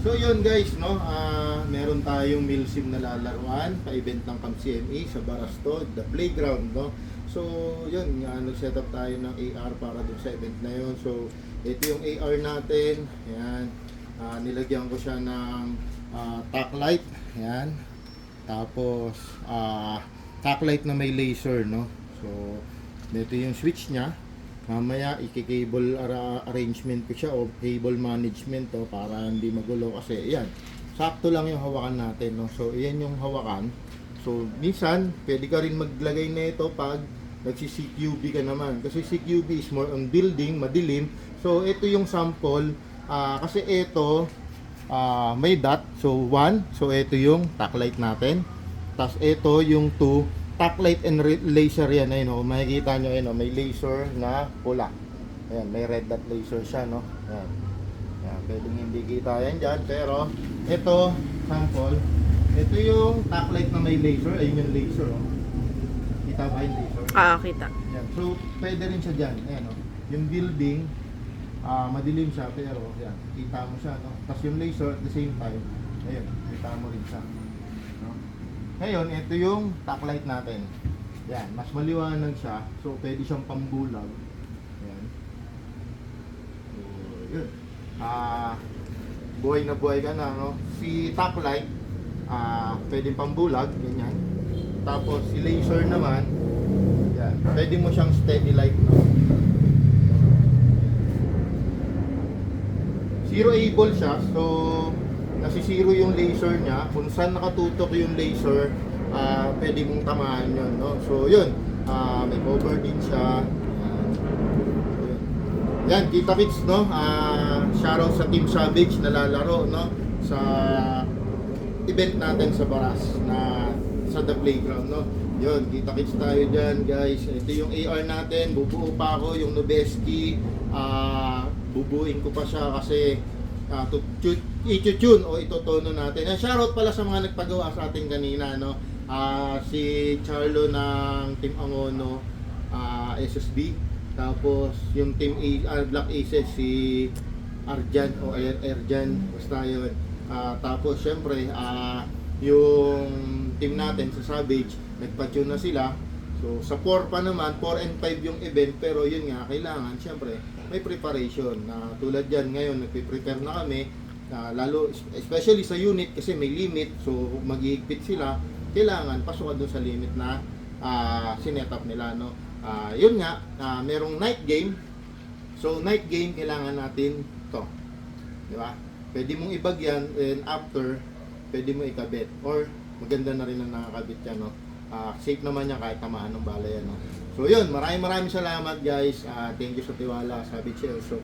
So yun guys, no, meron tayong milsim na lalaruan pa-event ng Camp CME sa Barasto, the playground, no. So yun, nag-set up tayo ng AR para dun sa event na yun. So ito yung AR natin, ayan. Nilagyan ko siya ng tack light, ayan. Tapos tack light na may laser, no. So ito yung switch niya. Mamaya i-cable arrangement ko siya o cable management to para hindi magulo kasi yan, sakto lang yung hawakan natin, no? So iyan yung hawakan. So minsan pwede ka rin maglagay na ito pag nagsi-CQB ka naman kasi CQB is more on building, madilim. So ito yung sample, kasi ito may dot, so 1, so ito yung tack light natin, tapos ito yung 2 tack light and laser yan, ayun, no? Makikita nyo, ayun, no? May laser na pula, ayan, may red dot laser siya, no? Ayan. Ayan, pwedeng hindi kita yan dyan, pero ito, sample, ito yung tack light na may laser, ayun yung laser, oh. Kita ba yung laser? Kita. Ayan. So pwede rin siya dyan, ayan, no? Yung building, madilim siya, pero ayan, kita mo siya, no? Tapos yung laser at the same time, ayun, kita mo rin siya. Ngayon, ito yung tack light natin. Yan, mas maliwanag siya. So, pwede siyang pambulag. Yan. So, yun. Buhay na buhay ka na, no? Si tack light, pwede pambulag, ganyan. Tapos, si laser naman, yan. Pwede mo siyang steady light, no? Zero able siya, so nasisiro yung laser niya. Kung saan nakatutok yung laser, pwede mong tamaan yun, no? So yun, may cover din siya. Yan, kita kits, no? Shoutout sa Team Savage na lalaro, no? Sa event natin sa Baras na sa the playground, no? Yun, kita kits tayo dyan, guys. Ito yung AR natin, bubuo pa ako yung Nobeski. Bubuin ko pa siya kasi i-tune o itotono natin. Shoutout pala sa mga nagpagawa sa atin kanina, no? Si Charlo ng Team Angono, SSB. Tapos yung Team Black Aces, si Arjan o Erjan, basta yun. Tapos syempre, yung team natin sa Savage, nagpa-tune na sila. So sa 4 pa naman, 4 and 5 yung event, pero yun nga, kailangan syempre may preparation. Tulad dyan ngayon, nagpe-prepare na kami, lalo especially sa unit kasi may limit, so mag-iigpit sila, kailangan pasukan doon sa limit na sinet up nila, no? Yun nga, merong night game. So night game, kailangan natin to, di ba? Pwede mong ibagyan and after pwede mo ikabit, or maganda na rin ang nakakabit yan, no? Safe naman yan kahit tamaan ng bala yan, no? So yun, maraming salamat guys. Thank you sa tiwala, Savage Elso.